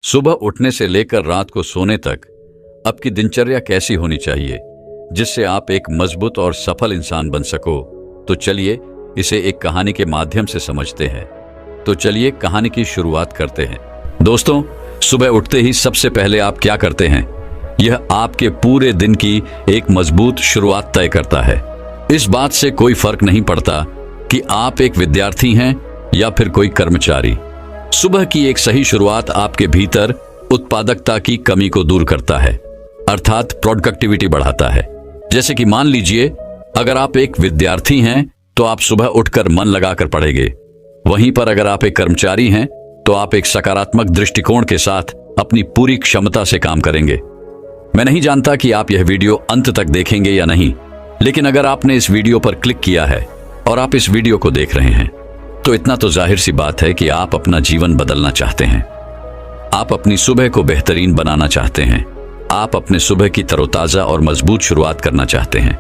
सुबह उठने से लेकर रात को सोने तक आपकी दिनचर्या कैसी होनी चाहिए जिससे आप एक मजबूत और सफल इंसान बन सको। तो चलिए इसे एक कहानी के माध्यम से समझते हैं। तो चलिए कहानी की शुरुआत करते हैं। दोस्तों, सुबह उठते ही सबसे पहले आप क्या करते हैं, यह आपके पूरे दिन की एक मजबूत शुरुआत तय करता है। इस बात से कोई फर्क नहीं पड़ता कि आप एक विद्यार्थी हैं या फिर कोई कर्मचारी। सुबह की एक सही शुरुआत आपके भीतर उत्पादकता की कमी को दूर करता है, अर्थात प्रोडक्टिविटी बढ़ाता है। जैसे कि मान लीजिए, अगर आप एक विद्यार्थी हैं तो आप सुबह उठकर मन लगाकर पढ़ेंगे। वहीं पर अगर आप एक कर्मचारी हैं तो आप एक सकारात्मक दृष्टिकोण के साथ अपनी पूरी क्षमता से काम करेंगे। मैं नहीं जानता कि आप यह वीडियो अंत तक देखेंगे या नहीं, लेकिन अगर आपने इस वीडियो पर क्लिक किया है और आप इस वीडियो को देख रहे हैं तो इतना तो जाहिर सी बात है कि आप अपना जीवन बदलना चाहते हैं। आप अपनी सुबह को बेहतरीन बनाना चाहते हैं। आप अपने सुबह की तरोताजा और मजबूत शुरुआत करना चाहते हैं।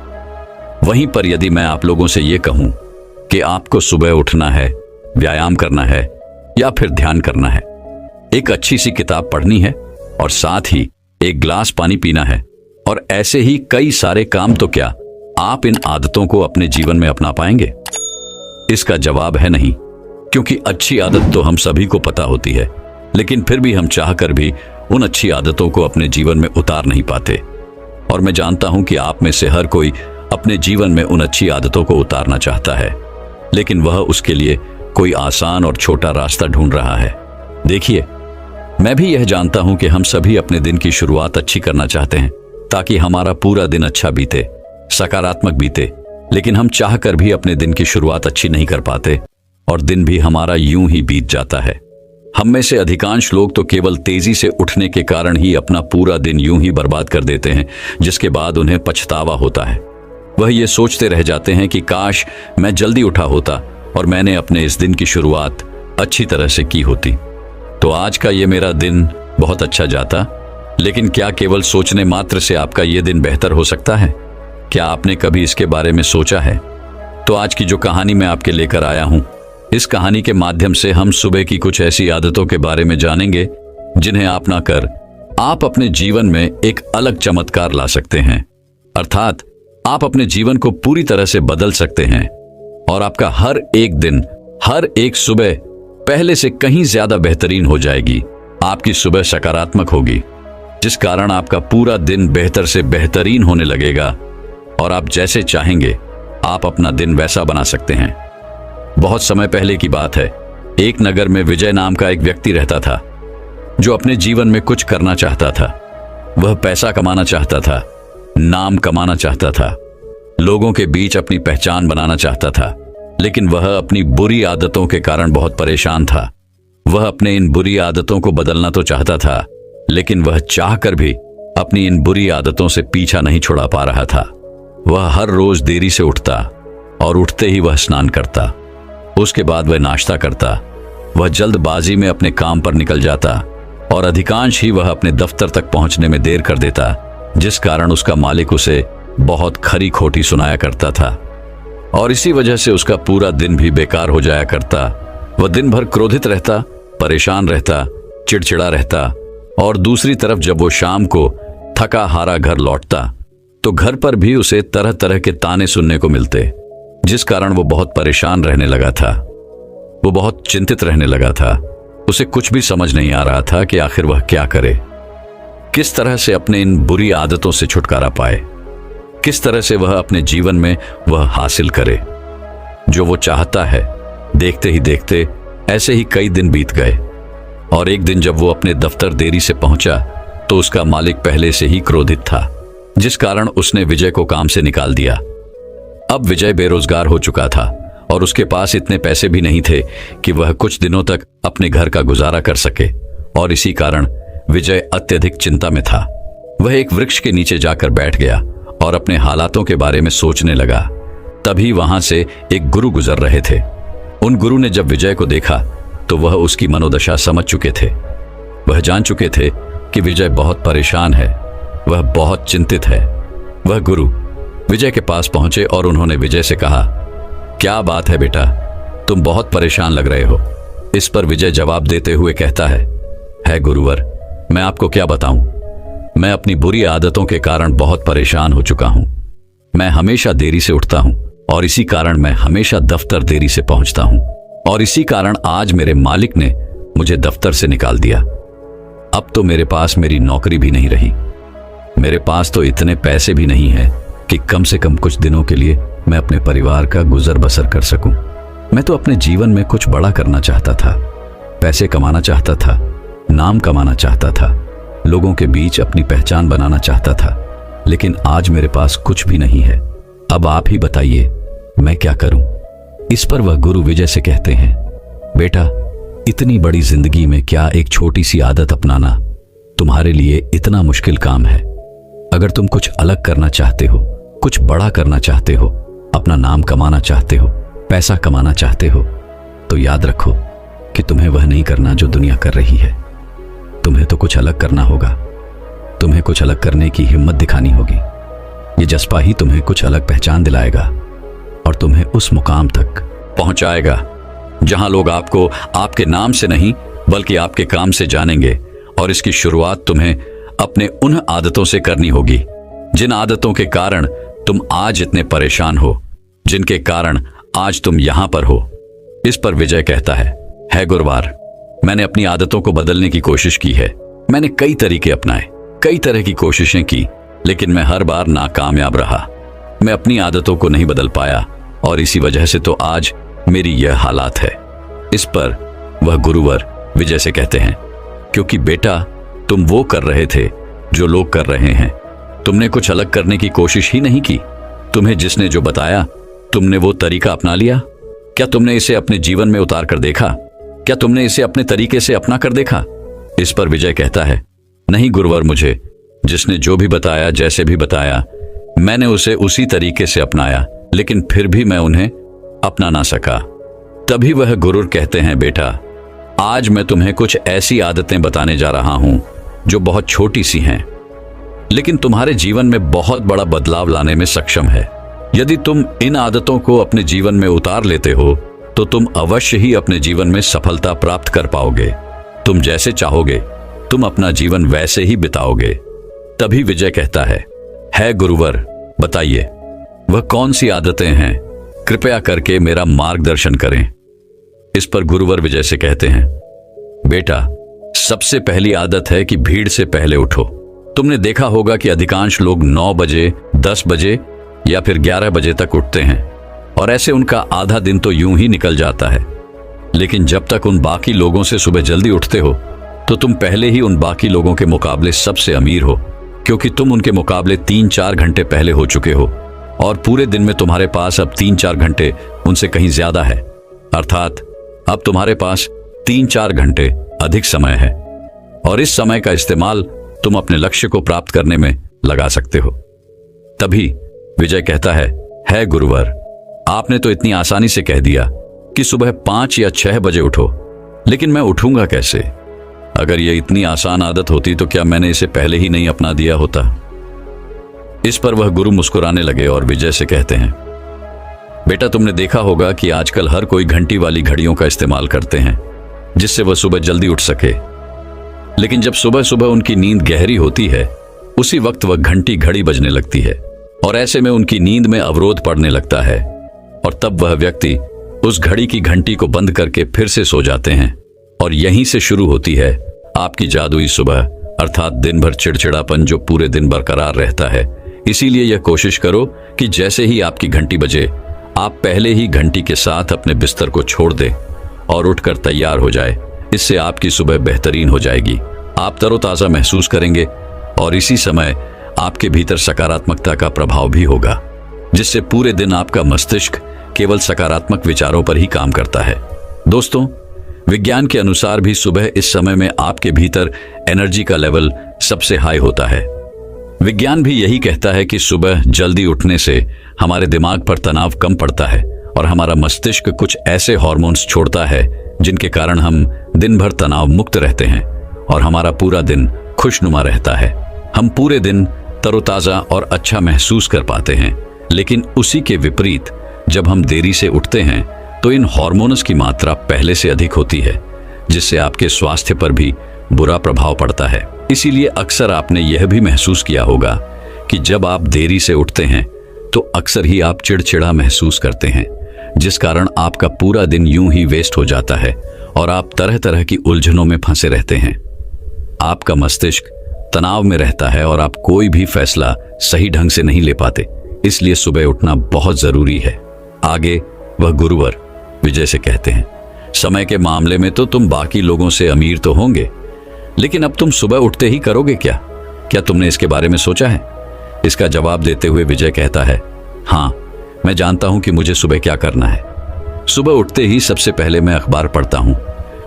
वहीं पर यदि मैं आप लोगों से यह कहूं कि आपको सुबह उठना है, व्यायाम करना है या फिर ध्यान करना है, एक अच्छी सी किताब पढ़नी है और साथ ही एक गिलास पानी पीना है और ऐसे ही कई सारे काम, तो क्या आप इन आदतों को अपने जीवन में अपना पाएंगे? इसका जवाब है नहीं, क्योंकि अच्छी आदत तो हम सभी को पता होती है, लेकिन फिर भी हम चाहकर भी उन अच्छी आदतों को अपने जीवन में उतार नहीं पाते। और मैं जानता हूं कि आप में से हर कोई अपने जीवन में उन अच्छी आदतों को उतारना चाहता है, लेकिन वह उसके लिए कोई आसान और छोटा रास्ता ढूंढ रहा है। देखिए, मैं भी यह जानता हूं कि हम सभी अपने दिन की शुरुआत अच्छी करना चाहते हैं ताकि हमारा पूरा दिन अच्छा बीते, सकारात्मक बीते, लेकिन हम चाहकर भी अपने दिन की शुरुआत अच्छी नहीं कर पाते और दिन भी हमारा यूं ही बीत जाता है। हम में से अधिकांश लोग तो केवल तेजी से उठने के कारण ही अपना पूरा दिन यूं ही बर्बाद कर देते हैं, जिसके बाद उन्हें पछतावा होता है। वह ये सोचते रह जाते हैं कि काश मैं जल्दी उठा होता और मैंने अपने इस दिन की शुरुआत अच्छी तरह से की होती, तो आज का ये मेरा दिन बहुत अच्छा जाता। लेकिन क्या केवल सोचने मात्र से आपका ये दिन बेहतर हो सकता है? क्या आपने कभी इसके बारे में सोचा है? तो आज की जो कहानी मैं आपके लेकर आया हूं, इस कहानी के माध्यम से हम सुबह की कुछ ऐसी आदतों के बारे में जानेंगे जिन्हें अपना कर आप अपने जीवन में एक अलग चमत्कार ला सकते हैं। अर्थात आप अपने जीवन को पूरी तरह से बदल सकते हैं और आपका हर एक दिन, हर एक सुबह पहले से कहीं ज्यादा बेहतरीन हो जाएगी। आपकी सुबह सकारात्मक होगी, जिस कारण आपका पूरा दिन बेहतर से बेहतरीन होने लगेगा और आप जैसे चाहेंगे आप अपना दिन वैसा बना सकते हैं। बहुत समय पहले की बात है, एक नगर में विजय नाम का एक व्यक्ति रहता था जो अपने जीवन में कुछ करना चाहता था। वह पैसा कमाना चाहता था, नाम कमाना चाहता था, लोगों के बीच अपनी पहचान बनाना चाहता था, लेकिन वह अपनी बुरी आदतों के कारण बहुत परेशान था। वह अपने इन बुरी आदतों को बदलना तो चाहता था, लेकिन वह चाहकर भी अपनी इन बुरी आदतों से पीछा नहीं छुड़ा पा रहा था। वह हर रोज देरी से उठता और उठते ही वह स्नान करता। उसके बाद वह नाश्ता करता। वह जल्दबाजी में अपने काम पर निकल जाता और अधिकांश ही वह अपने दफ्तर तक पहुंचने में देर कर देता, जिस कारण उसका मालिक उसे बहुत खरी खोटी सुनाया करता था और इसी वजह से उसका पूरा दिन भी बेकार हो जाया करता। वह दिन भर क्रोधित रहता, परेशान रहता, चिड़चिड़ा रहता और दूसरी तरफ जब वो शाम को थका हारा घर लौटता तो घर पर भी उसे तरह तरह के ताने सुनने को मिलते, जिस कारण वो बहुत परेशान रहने लगा था। वो बहुत चिंतित रहने लगा था। उसे कुछ भी समझ नहीं आ रहा था कि आखिर वह क्या करे, किस तरह से अपने इन बुरी आदतों से छुटकारा पाए, किस तरह से वह अपने जीवन में वह हासिल करे जो वो चाहता है। देखते ही देखते ऐसे ही कई दिन बीत गए और एक दिन जब वो अपने दफ्तर देरी से पहुंचा तो उसका मालिक पहले से ही क्रोधित था, जिस कारण उसने विजय को काम से निकाल दिया। अब विजय बेरोजगार हो चुका था और उसके पास इतने पैसे भी नहीं थे कि वह कुछ दिनों तक अपने घर का गुजारा कर सके और इसी कारण विजय अत्यधिक चिंता में था। वह एक वृक्ष के नीचे जाकर बैठ गया और अपने हालातों के बारे में सोचने लगा। तभी वहां से एक गुरु गुजर रहे थे। उन गुरु ने जब विजय को देखा तो वह उसकी मनोदशा समझ चुके थे। वह जान चुके थे कि विजय बहुत परेशान है, वह बहुत चिंतित है। वह गुरु विजय के पास पहुंचे और उन्होंने विजय से कहा, क्या बात है बेटा, तुम बहुत परेशान लग रहे हो। इस पर विजय जवाब देते हुए कहता है, है गुरुवर, मैं आपको क्या बताऊं। मैं अपनी बुरी आदतों के कारण बहुत परेशान हो चुका हूं। मैं हमेशा देरी से उठता हूं और इसी कारण मैं हमेशा दफ्तर देरी से पहुंचता हूं और इसी कारण आज मेरे मालिक ने मुझे दफ्तर से निकाल दिया। अब तो मेरे पास मेरी नौकरी भी नहीं रही। मेरे पास तो इतने पैसे भी नहीं है कि कम से कम कुछ दिनों के लिए मैं अपने परिवार का गुजर बसर कर सकूं। मैं तो अपने जीवन में कुछ बड़ा करना चाहता था, पैसे कमाना चाहता था, नाम कमाना चाहता था, लोगों के बीच अपनी पहचान बनाना चाहता था, लेकिन आज मेरे पास कुछ भी नहीं है। अब आप ही बताइए मैं क्या करूं। इस पर वह गुरु विजय से कहते हैं, बेटा, इतनी बड़ी जिंदगी में क्या एक छोटी सी आदत अपनाना तुम्हारे लिए इतना मुश्किल काम है। अगर तुम कुछ अलग करना चाहते हो, कुछ बड़ा करना चाहते हो, अपना नाम कमाना चाहते हो, पैसा कमाना चाहते हो, तो याद रखो कि तुम्हें वह नहीं करना जो दुनिया कर रही है। तुम्हें तो कुछ अलग करना होगा। तुम्हें कुछ अलग करने की हिम्मत दिखानी होगी। ये जज्बा ही तुम्हें कुछ अलग पहचान दिलाएगा और तुम्हें उस मुकाम तक पहुंचाएगा जहां लोग आपको आपके नाम से नहीं बल्कि आपके काम से जानेंगे। और इसकी शुरुआत तुम्हें अपने उन आदतों से करनी होगी जिन आदतों के कारण तुम आज इतने परेशान हो, जिनके कारण आज तुम यहां पर हो। इस पर विजय कहता है गुरुवार, मैंने अपनी आदतों को बदलने की कोशिश की है। मैंने कई तरीके अपनाए, कई तरह की कोशिशें की, लेकिन मैं हर बार नाकामयाब रहा। मैं अपनी आदतों को नहीं बदल पाया और इसी वजह से तो आज मेरी यह हालात है। इस पर वह गुरुवर विजय से कहते हैं, क्योंकि बेटा, तुम वो कर रहे थे जो लोग कर रहे हैं। तुमने कुछ अलग करने की कोशिश ही नहीं की। तुम्हें जिसने जो बताया तुमने वो तरीका अपना लिया। क्या तुमने इसे अपने जीवन में उतार कर देखा? क्या तुमने इसे अपने तरीके से अपना कर देखा? इस पर विजय कहता है, नहीं गुरुवर, मुझे जिसने जो भी बताया, जैसे भी बताया, मैंने उसे उसी तरीके से अपनाया, लेकिन फिर भी मैं उन्हें अपना ना सका। तभी वह गुरु कहते हैं, बेटा, आज मैं तुम्हें कुछ ऐसी आदतें बताने जा रहा हूं जो बहुत छोटी सी हैं, लेकिन तुम्हारे जीवन में बहुत बड़ा बदलाव लाने में सक्षम है। यदि तुम इन आदतों को अपने जीवन में उतार लेते हो तो तुम अवश्य ही अपने जीवन में सफलता प्राप्त कर पाओगे। तुम जैसे चाहोगे तुम अपना जीवन वैसे ही बिताओगे। तभी विजय कहता है गुरुवर, बताइए वह कौन सी आदतें हैं? कृपया करके मेरा मार्गदर्शन करें। इस पर गुरुवर विजय से कहते हैं, बेटा, सबसे पहली आदत है कि भीड़ से पहले उठो। तुमने देखा होगा कि अधिकांश लोग 9 बजे, 10 बजे या फिर 11 बजे तक उठते हैं और ऐसे उनका आधा दिन तो यूं ही निकल जाता है। लेकिन जब तक उन बाकी लोगों से सुबह जल्दी उठते हो तो तुम पहले ही उन बाकी लोगों के मुकाबले सबसे अमीर हो, क्योंकि तुम उनके मुकाबले 3-4 घंटे पहले हो चुके हो और पूरे दिन में तुम्हारे पास अब 3-4 घंटे उनसे कहीं ज्यादा है। अर्थात अब तुम्हारे पास 3-4 घंटे अधिक समय है और इस समय का इस्तेमाल तुम अपने लक्ष्य को प्राप्त करने में लगा सकते हो। तभी विजय कहता है गुरुवर, आपने तो इतनी आसानी से कह दिया कि सुबह 5 या 6 बजे उठो, लेकिन मैं उठूंगा कैसे? अगर यह इतनी आसान आदत होती तो क्या मैंने इसे पहले ही नहीं अपना दिया होता? इस पर वह गुरु मुस्कुराने लगे और विजय से कहते हैं, बेटा, तुमने देखा होगा कि आजकल हर कोई घंटी वाली घड़ियों का इस्तेमाल करते हैं जिससे वह सुबह जल्दी उठ सके। लेकिन जब सुबह सुबह उनकी नींद गहरी होती है, उसी वक्त वह घंटी घड़ी बजने लगती है और ऐसे में उनकी नींद में अवरोध पड़ने लगता है और तब वह व्यक्ति उस घड़ी की घंटी को बंद करके फिर से सो जाते हैं। और यहीं से शुरू होती है आपकी जादुई सुबह, अर्थात दिन भर चिड़चिड़ापन जो पूरे दिन बरकरार रहता है। इसीलिए यह कोशिश करो कि जैसे ही आपकी घंटी बजे, आप पहले ही घंटी के साथ अपने बिस्तर को छोड़ दें और उठकर तैयार हो जाए। इससे आपकी सुबह बेहतरीन हो जाएगी, आप तरोताजा महसूस करेंगे और इसी समय आपके भीतर सकारात्मकता का प्रभाव भी होगा, जिससे पूरे दिन आपका मस्तिष्क केवल सकारात्मक विचारों पर ही काम करता है। दोस्तों, विज्ञान के अनुसार भी सुबह इस समय में आपके भीतर एनर्जी का लेवल सबसे हाई होता है। विज्ञान भी यही कहता है कि सुबह जल्दी उठने से हमारे दिमाग पर तनाव कम पड़ता है और हमारा मस्तिष्क कुछ ऐसे हार्मोन्स छोड़ता है जिनके कारण हम दिन भर तनाव मुक्त रहते हैं और हमारा पूरा दिन खुशनुमा रहता है। हम पूरे दिन तरोताजा और अच्छा महसूस कर पाते हैं। लेकिन उसी के विपरीत जब हम देरी से उठते हैं तो इन हार्मोन्स की मात्रा पहले से अधिक होती है, जिससे आपके स्वास्थ्य पर भी बुरा प्रभाव पड़ता है। इसीलिए अक्सर आपने यह भी महसूस किया होगा कि जब आप देरी से उठते हैं तो अक्सर ही आप चिड़चिड़ा महसूस करते हैं, जिस कारण आपका पूरा दिन यूं ही वेस्ट हो जाता है और आप तरह तरह की उलझनों में फंसे रहते हैं। आपका मस्तिष्क तनाव में रहता है और आप कोई भी फैसला सही ढंग से नहीं ले पाते। इसलिए सुबह उठना बहुत जरूरी है। आगे वह गुरुवर विजय से कहते हैं, समय के मामले में तो तुम बाकी लोगों से अमीर तो होंगे, लेकिन अब तुम सुबह उठते ही करोगे क्या? क्या तुमने इसके बारे में सोचा है? इसका जवाब देते हुए विजय कहता है, हाँ, मैं जानता हूं कि मुझे सुबह क्या करना है। सुबह उठते ही सबसे पहले मैं अखबार पढ़ता हूं,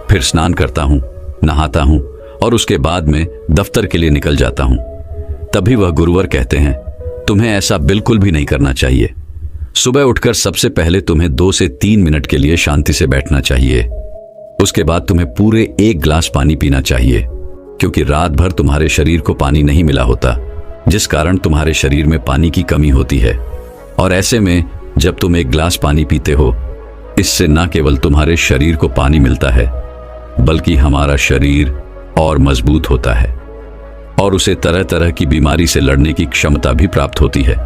फिर स्नान करता हूं, नहाता हूं और उसके बाद में दफ्तर के लिए निकल जाता हूं। तभी वह गुरुवर कहते हैं, तुम्हें ऐसा बिल्कुल भी नहीं करना चाहिए। सुबह उठकर सबसे पहले तुम्हें 2 से 3 मिनट के लिए शांति से बैठना चाहिए। उसके बाद तुम्हें पूरे 1 गिलास पानी पीना चाहिए, क्योंकि रात भर तुम्हारे शरीर को पानी नहीं मिला होता, जिस कारण तुम्हारे शरीर में पानी की कमी होती है। और ऐसे में जब तुम 1 गिलास पानी पीते हो, इससे न केवल तुम्हारे शरीर को पानी मिलता है, बल्कि हमारा शरीर और मजबूत होता है और उसे तरह तरह की बीमारी से लड़ने की क्षमता भी प्राप्त होती है।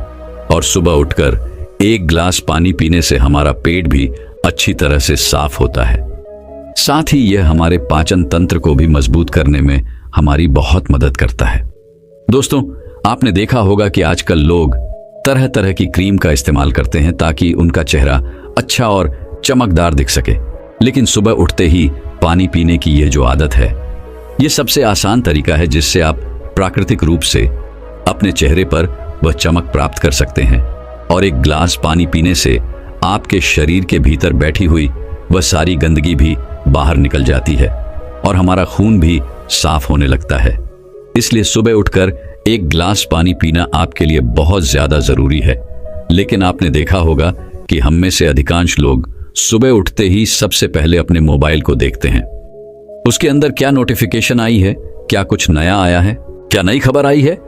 और सुबह उठकर 1 गिलास पानी पीने से हमारा पेट भी अच्छी तरह से साफ होता है। साथ ही यह हमारे पाचन तंत्र को भी मजबूत करने में हमारी बहुत मदद करता है। दोस्तों, आपने देखा होगा कि आजकल लोग तरह तरह की क्रीम का इस्तेमाल करते हैं ताकि उनका चेहरा अच्छा और चमकदार दिख सके। लेकिन सुबह उठते ही पानी पीने की यह जो आदत है, यह सबसे आसान तरीका है जिससे आप प्राकृतिक रूप से अपने चेहरे पर वह चमक प्राप्त कर सकते हैं। और 1 गिलास पानी पीने से आपके शरीर के भीतर बैठी हुई वह सारी गंदगी भी बाहर निकल जाती है और हमारा खून भी साफ होने लगता है। इसलिए सुबह उठकर 1 गिलास पानी पीना आपके लिए बहुत ज्यादा जरूरी है। लेकिन आपने देखा होगा कि हम में से अधिकांश लोग सुबह उठते ही सबसे पहले अपने मोबाइल को देखते हैं। उसके अंदर क्या नोटिफिकेशन आई है, क्या कुछ नया आया है, क्या नई खबर आई है?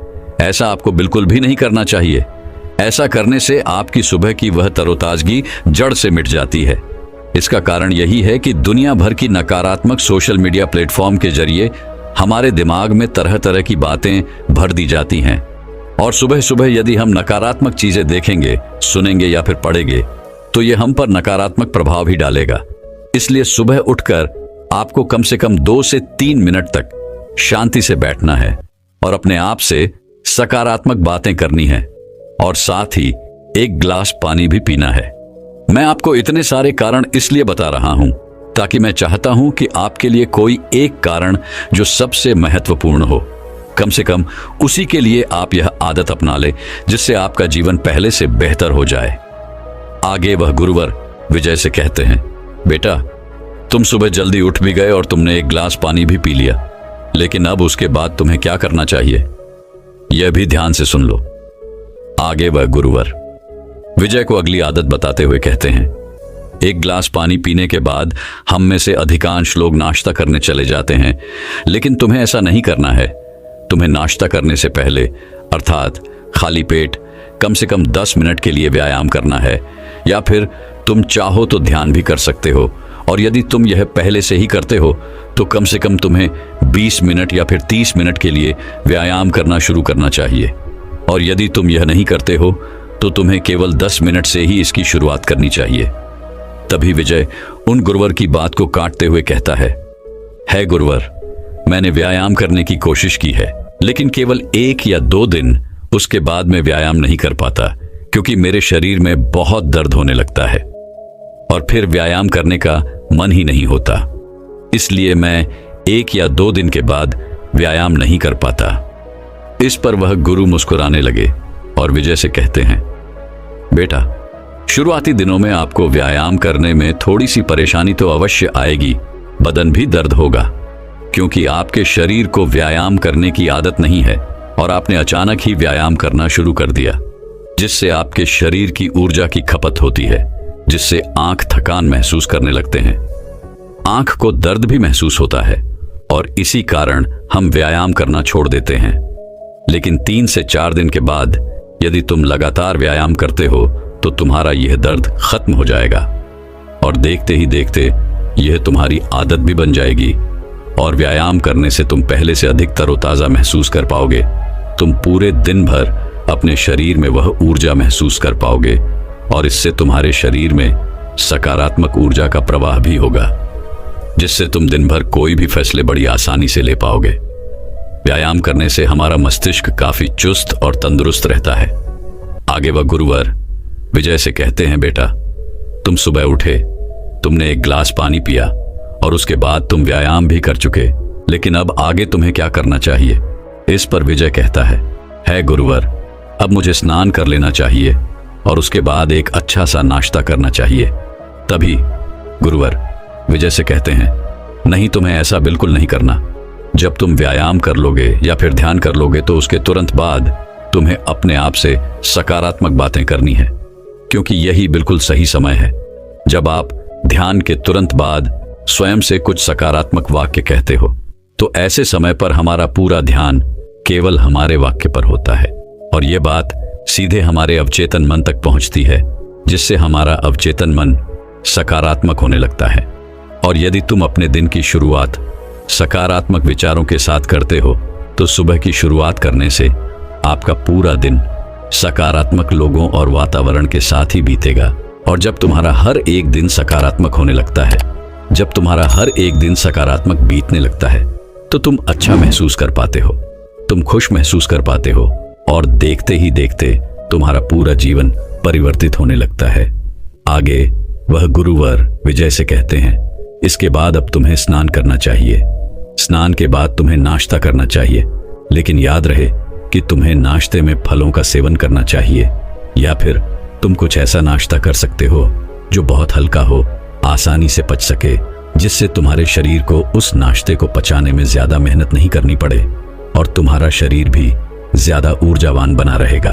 ऐसा आपको बिल्कुल भी नहीं करना चाहिए। ऐसा करने से आपकी सुबह की वह तरोताजगी जड़ से मिट जाती है। इसका कारण यही है कि दुनिया भर की नकारात्मक सोशल मीडिया प्लेटफॉर्म के जरिए हमारे दिमाग में तरह तरह की बातें भर दी जाती हैं। और सुबह सुबह यदि हम नकारात्मक चीजें देखेंगे, सुनेंगे या फिर पढ़ेंगे, तो ये हम पर नकारात्मक प्रभाव ही डालेगा। इसलिए सुबह उठकर आपको कम से कम 2 से 3 मिनट तक शांति से बैठना है और अपने आप से सकारात्मक बातें करनी है और साथ ही 1 गिलास पानी भी पीना है। मैं आपको इतने सारे कारण इसलिए बता रहा हूं ताकि मैं चाहता हूं कि आपके लिए कोई एक कारण जो सबसे महत्वपूर्ण हो, कम से कम उसी के लिए आप यह आदत अपना ले, जिससे आपका जीवन पहले से बेहतर हो जाए। आगे वह गुरुवर विजय से कहते हैं, बेटा, तुम सुबह जल्दी उठ भी गए और तुमने 1 गिलास पानी भी पी लिया, लेकिन अब उसके बाद तुम्हें क्या करना चाहिए, यह भी ध्यान से सुन लो। आगे वह गुरुवर विजय को अगली आदत बताते हुए कहते हैं, 1 गिलास पानी पीने के बाद हम में से अधिकांश लोग नाश्ता करने चले जाते हैं, लेकिन तुम्हें ऐसा नहीं करना है। तुम्हें नाश्ता करने से पहले अर्थात खाली पेट कम से कम 10 मिनट के लिए व्यायाम करना है, या फिर तुम चाहो तो ध्यान भी कर सकते हो। और यदि तुम यह पहले से ही करते हो तो कम से कम तुम्हें 20 मिनट या फिर 30 मिनट के लिए व्यायाम करना शुरू करना चाहिए। और यदि तुम यह नहीं करते हो तो तुम्हें केवल 10 मिनट से ही इसकी शुरुआत करनी चाहिए। तभी विजय उन गुरुवर की बात को काटते हुए कहता है गुरुवर, मैंने व्यायाम करने की कोशिश की है, लेकिन केवल 1 या 2 दिन, उसके बाद मैं व्यायाम नहीं कर पाता, क्योंकि मेरे शरीर में बहुत दर्द होने लगता है और फिर व्यायाम करने का मन ही नहीं होता। इसलिए मैं 1 या 2 दिन के बाद व्यायाम नहीं कर पाता। इस पर वह गुरु मुस्कुराने लगे और विजय से कहते हैं, बेटा, शुरुआती दिनों में आपको व्यायाम करने में थोड़ी सी परेशानी तो अवश्य आएगी, बदन भी दर्द होगा, क्योंकि आपके शरीर को व्यायाम करने की आदत नहीं है और आपने अचानक ही व्यायाम करना शुरू कर दिया, जिससे आपके शरीर की ऊर्जा की खपत होती है, जिससे आंख थकान महसूस करने लगते हैं, आंख को दर्द भी महसूस होता है और इसी कारण हम व्यायाम करना छोड़ देते हैं। लेकिन 3 से 4 दिन के बाद यदि तुम लगातार व्यायाम करते हो तो तुम्हारा यह दर्द खत्म हो जाएगा और देखते ही देखते यह तुम्हारी आदत भी बन जाएगी और व्यायाम करने से तुम पहले से अधिक तरोताजा महसूस कर पाओगे। तुम पूरे दिन भर अपने शरीर में वह ऊर्जा महसूस कर पाओगे और इससे तुम्हारे शरीर में सकारात्मक ऊर्जा का प्रवाह भी होगा, जिससे तुम दिन भर कोई भी फैसले बड़ी आसानी से ले पाओगे। व्यायाम करने से हमारा मस्तिष्क काफी चुस्त और तंदुरुस्त रहता है। आगे वह गुरुवर विजय से कहते हैं, बेटा तुम सुबह उठे, तुमने एक गिलास पानी पिया और उसके बाद तुम व्यायाम भी कर चुके, लेकिन अब आगे तुम्हें क्या करना चाहिए? इस पर विजय कहता है गुरुवर, अब मुझे स्नान कर लेना चाहिए और उसके बाद एक अच्छा सा नाश्ता करना चाहिए। तभी गुरुवर विजय से कहते हैं, नहीं, तुम्हें ऐसा बिल्कुल नहीं करना। जब तुम व्यायाम कर लोगे या फिर ध्यान कर लोगे तो उसके तुरंत बाद तुम्हें अपने आप से सकारात्मक बातें करनी है, क्योंकि यही बिल्कुल सही समय है जब आप ध्यान के तुरंत बाद स्वयं से कुछ सकारात्मक वाक्य कहते हो। तो ऐसे समय पर हमारा पूरा ध्यान केवल हमारे वाक्य पर होता है और यह बात सीधे हमारे अवचेतन मन तक पहुंचती है, जिससे हमारा अवचेतन मन सकारात्मक होने लगता है। और यदि तुम अपने दिन की शुरुआत सकारात्मक विचारों के साथ करते हो तो सुबह की शुरुआत करने से आपका पूरा दिन सकारात्मक लोगों और वातावरण के साथ ही बीतेगा। और जब तुम्हारा हर एक दिन सकारात्मक होने लगता है, जब तुम्हारा हर एक दिन सकारात्मक बीतने लगता है, तो तुम अच्छा महसूस कर पाते हो, तुम खुश महसूस कर पाते हो और देखते ही देखते तुम्हारा पूरा जीवन परिवर्तित होने लगता है। आगे वह गुरुवर विजय से कहते हैं, इसके बाद अब तुम्हें स्नान करना चाहिए। स्नान के बाद तुम्हें नाश्ता करना चाहिए, लेकिन याद रहे कि तुम्हें नाश्ते में फलों का सेवन करना चाहिए, या फिर तुम कुछ ऐसा नाश्ता कर सकते हो जो बहुत हल्का हो, आसानी से पच सके, जिससे तुम्हारे शरीर को उस नाश्ते को पचाने में ज्यादा मेहनत नहीं करनी पड़े और तुम्हारा शरीर भी ज्यादा ऊर्जावान बना रहेगा।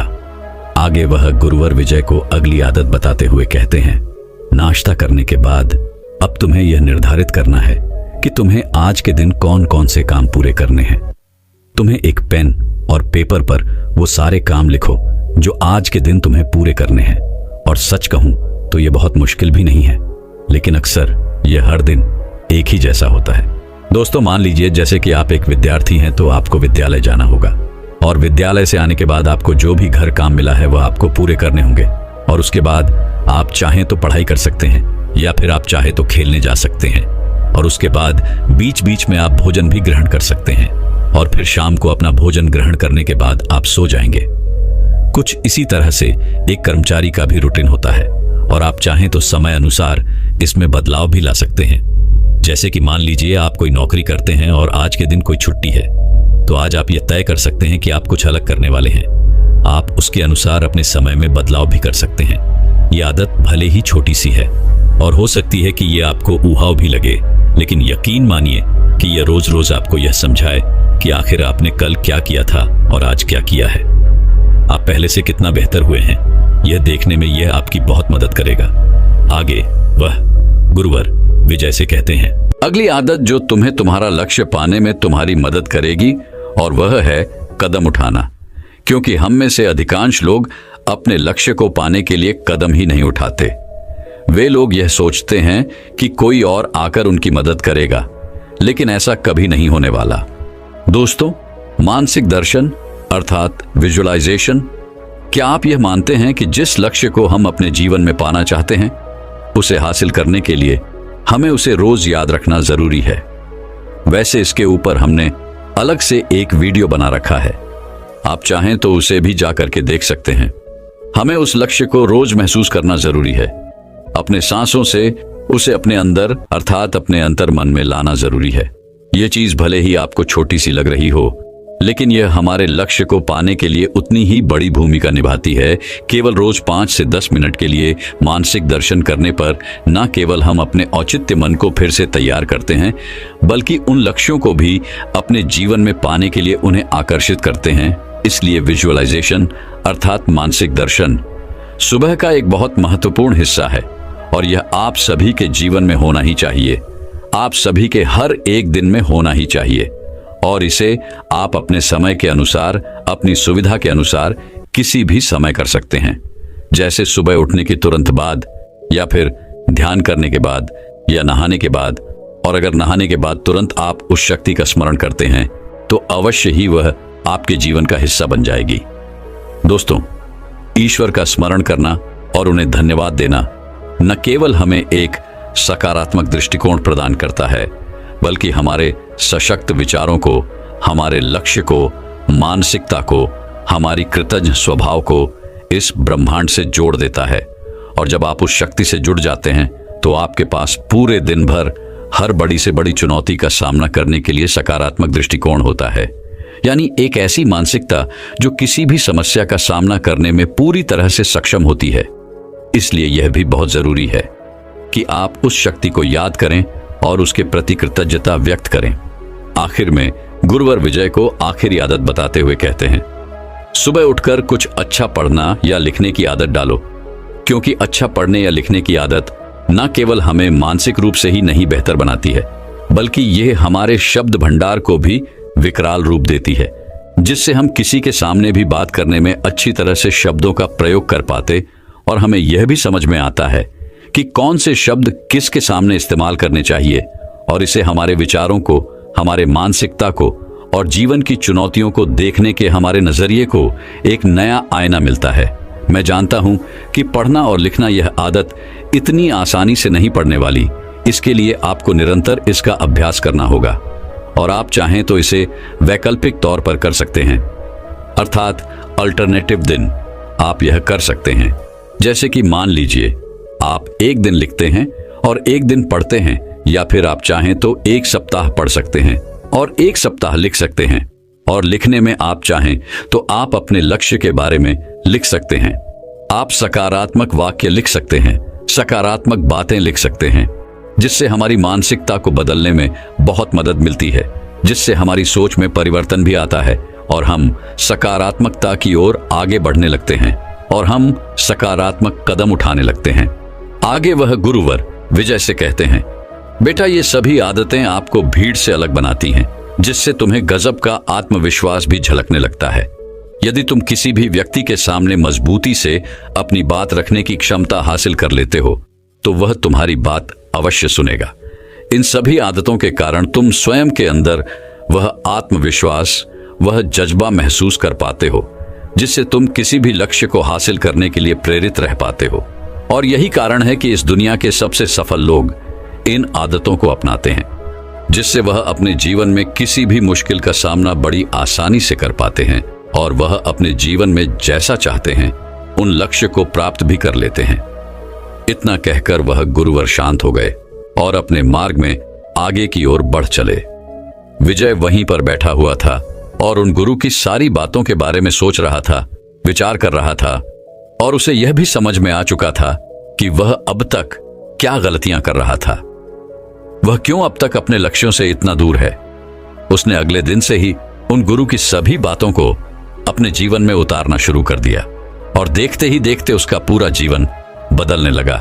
आगे वह गुरुवर विजय को अगली आदत बताते हुए कहते हैं, नाश्ता करने के बाद अब तुम्हें यह निर्धारित करना है कि तुम्हें आज के दिन कौन कौन से काम पूरे करने हैं। तुम्हें एक पेन और पेपर पर वो सारे काम लिखो जो आज के दिन तुम्हें पूरे करने हैं। और सच कहूं तो यह बहुत मुश्किल भी नहीं है, लेकिन अक्सर यह हर दिन एक ही जैसा होता है। दोस्तों, मान लीजिए जैसे कि आप एक विद्यार्थी हैं तो आपको विद्यालय जाना होगा और विद्यालय से आने के बाद आपको जो भी घर काम मिला है वह आपको पूरे करने होंगे। और उसके बाद आप चाहें तो पढ़ाई कर सकते हैं या फिर आप चाहे तो खेलने जा सकते हैं। और उसके बाद बीच बीच में आप भोजन भी ग्रहण कर सकते हैं और फिर शाम को अपना भोजन ग्रहण करने के बाद आप सो जाएंगे। कुछ इसी तरह से एक कर्मचारी का भी रूटीन होता है और आप चाहें तो समय अनुसार इसमें बदलाव भी ला सकते हैं। जैसे कि मान लीजिए आप कोई नौकरी करते हैं और आज के दिन कोई छुट्टी है, तो आज आप यह तय कर सकते हैं कि आप कुछ अलग करने वाले हैं। आप उसके अनुसार अपने समय में बदलाव भी कर सकते हैं। यह आदत भले ही छोटी सी है और हो सकती है कि यह आपको उहाव भी लगे, लेकिन यकीन मानिए कि यह रोज रोज आपको यह समझाए कि आखिर आपने कल क्या किया था और आज क्या किया है। आप पहले से कितना बेहतर हुए हैं, यह देखने में यह आपकी बहुत मदद करेगा। आगे वह गुरुवर विजय से कहते हैं, अगली आदत जो तुम्हें तुम्हारा लक्ष्य पाने में तुम्हारी मदद करेगी और वह है कदम उठाना। क्योंकि हम में से अधिकांश लोग अपने लक्ष्य को पाने के लिए कदम ही नहीं उठाते। वे लोग यह सोचते हैं कि कोई और आकर उनकी मदद करेगा, लेकिन ऐसा कभी नहीं होने वाला। दोस्तों, मानसिक दर्शन अर्थात विजुअलाइजेशन, क्या आप यह मानते हैं कि जिस लक्ष्य को हम अपने जीवन में पाना चाहते हैं उसे हासिल करने के लिए हमें उसे रोज याद रखना जरूरी है? वैसे इसके ऊपर हमने अलग से एक वीडियो बना रखा है, आप चाहें तो उसे भी जाकर के देख सकते हैं। हमें उस लक्ष्य को रोज महसूस करना जरूरी है। अपने सांसों से उसे अपने अंदर अर्थात अपने अंतर मन में लाना जरूरी है। यह चीज भले ही आपको छोटी सी लग रही हो, लेकिन यह हमारे लक्ष्य को पाने के लिए उतनी ही बड़ी भूमिका निभाती है। केवल रोज 5 से 10 मिनट के लिए मानसिक दर्शन करने पर न केवल हम अपने औचित्य मन को फिर से तैयार करते हैं, बल्कि उन लक्ष्यों को भी अपने जीवन में पाने के लिए उन्हें आकर्षित करते हैं। इसलिए विजुअलाइजेशन अर्थात मानसिक दर्शन सुबह का एक बहुत महत्वपूर्ण हिस्सा है और यह आप सभी के जीवन में होना ही चाहिए। आप सभी के हर एक दिन में होना ही चाहिए और इसे आप अपने समय के अनुसार, अपनी सुविधा के अनुसार किसी भी समय कर सकते हैं, जैसे सुबह उठने के तुरंत बाद या फिर ध्यान करने के बाद या नहाने के बाद और अगर नहाने के बाद तुरंत आप उस शक्ति का स्मरण करते हैं तो अवश्य ही वह आपके जीवन का हिस्सा बन जाएगी। दोस्तों, ईश्वर का स्मरण करना और उन्हें धन्यवाद देना न केवल हमें एक सकारात्मक दृष्टिकोण प्रदान करता है, बल्कि हमारे सशक्त विचारों को, हमारे लक्ष्य को, मानसिकता को, हमारी कृतज्ञ स्वभाव को इस ब्रह्मांड से जोड़ देता है। और जब आप उस शक्ति से जुड़ जाते हैं तो आपके पास पूरे दिन भर हर बड़ी से बड़ी चुनौती का सामना करने के लिए सकारात्मक दृष्टिकोण होता है। यानी एक ऐसी मानसिकता जो किसी भी समस्या का सामना करने में पूरी तरह से सक्षम होती है। इसलिए यह भी बहुत जरूरी है कि आप उस शक्ति को याद करें और उसके प्रति कृतज्ञता व्यक्त करें। आखिर में गुरुवर विजय को आखिरी आदत बताते हुए कहते हैं, सुबह उठकर कुछ अच्छा पढ़ना या लिखने की आदत डालो, क्योंकि अच्छा पढ़ने या लिखने की आदत न केवल हमें मानसिक रूप से ही नहीं बेहतर बनाती है, बल्कि यह हमारे शब्द भंडार को भी विकराल रूप देती है, जिससे हम किसी के सामने भी बात करने में अच्छी तरह से शब्दों का प्रयोग कर पाते और हमें यह भी समझ में आता है कि कौन से शब्द किसके सामने इस्तेमाल करने चाहिए, और इसे हमारे विचारों को, हमारे मानसिकता को और जीवन की चुनौतियों को देखने के हमारे नजरिए को एक नया आईना मिलता है। मैं जानता हूं कि पढ़ना और लिखना यह आदत इतनी आसानी से नहीं पड़ने वाली। इसके लिए आपको निरंतर इसका अभ्यास करना होगा, और आप चाहें तो इसे वैकल्पिक तौर पर कर सकते हैं, अर्थात अल्टरनेटिव दिन आप यह कर सकते हैं। जैसे कि मान लीजिए आप एक दिन लिखते हैं और एक दिन पढ़ते हैं, या फिर आप चाहें तो एक सप्ताह पढ़ सकते हैं और एक सप्ताह लिख सकते हैं। और लिखने में आप चाहें तो आप अपने लक्ष्य के बारे में लिख सकते हैं। आप सकारात्मक वाक्य लिख सकते हैं, सकारात्मक बातें लिख सकते हैं, जिससे हमारी मानसिकता को बदलने में बहुत मदद मिलती है, जिससे हमारी सोच में परिवर्तन भी आता है और हम सकारात्मकता की ओर आगे बढ़ने लगते हैं और हम सकारात्मक कदम उठाने लगते हैं। आगे वह गुरुवर विजय से कहते हैं, बेटा, ये सभी आदतें आपको भीड़ से अलग बनाती हैं, जिससे तुम्हें गजब का आत्मविश्वास भी झलकने लगता है। यदि तुम किसी भी व्यक्ति के सामने मजबूती से अपनी बात रखने की क्षमता हासिल कर लेते हो तो वह तुम्हारी बात अवश्य सुनेगा। इन सभी आदतों के कारण तुम स्वयं के अंदर वह आत्मविश्वास, वह जज्बा महसूस कर पाते हो, जिससे तुम किसी भी लक्ष्य को हासिल करने के लिए प्रेरित रह पाते हो। और यही कारण है कि इस दुनिया के सबसे सफल लोग इन आदतों को अपनाते हैं, जिससे वह अपने जीवन में किसी भी मुश्किल का सामना बड़ी आसानी से कर पाते हैं और वह अपने जीवन में जैसा चाहते हैं उन लक्ष्य को प्राप्त भी कर लेते हैं। इतना कहकर वह गुरुवर शांत हो गए और अपने मार्ग में आगे की ओर बढ़ चले। विजय वहीं पर बैठा हुआ था और उन गुरु की सारी बातों के बारे में सोच रहा था, विचार कर रहा था, और उसे यह भी समझ में आ चुका था कि वह अब तक क्या गलतियां कर रहा था, वह क्यों अब तक अपने लक्ष्यों से इतना दूर है। उसने अगले दिन से ही उन गुरु की सभी बातों को अपने जीवन में उतारना शुरू कर दिया और देखते ही देखते उसका पूरा जीवन बदलने लगा।